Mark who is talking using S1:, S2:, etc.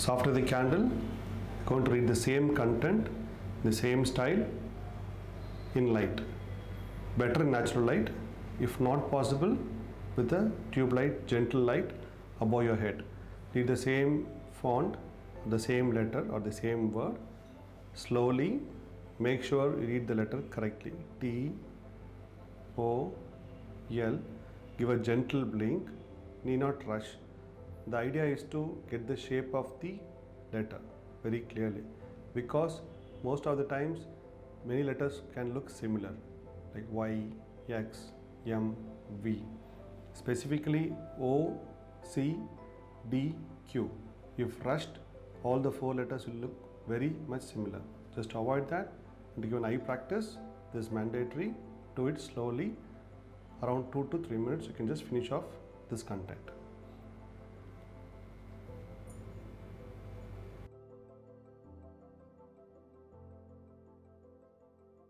S1: So after the candle, going to read the same content, the same style in light. Better in natural light, if not possible with a tube light, gentle light above your head. Read the same font, the same letter or the same word. Slowly, make sure you read the letter correctly. T, O, L. Give a gentle blink, need not rush. The idea is to get the shape of the letter very clearly, because most of the times many letters can look similar, like Y, X, M, V. Specifically O, C, D, Q. If rushed, all the 4 letters will look very much similar. Just to avoid that and to give an eye practice, this is mandatory. Do it slowly. Around 2 to 3 minutes, you can just finish off this content.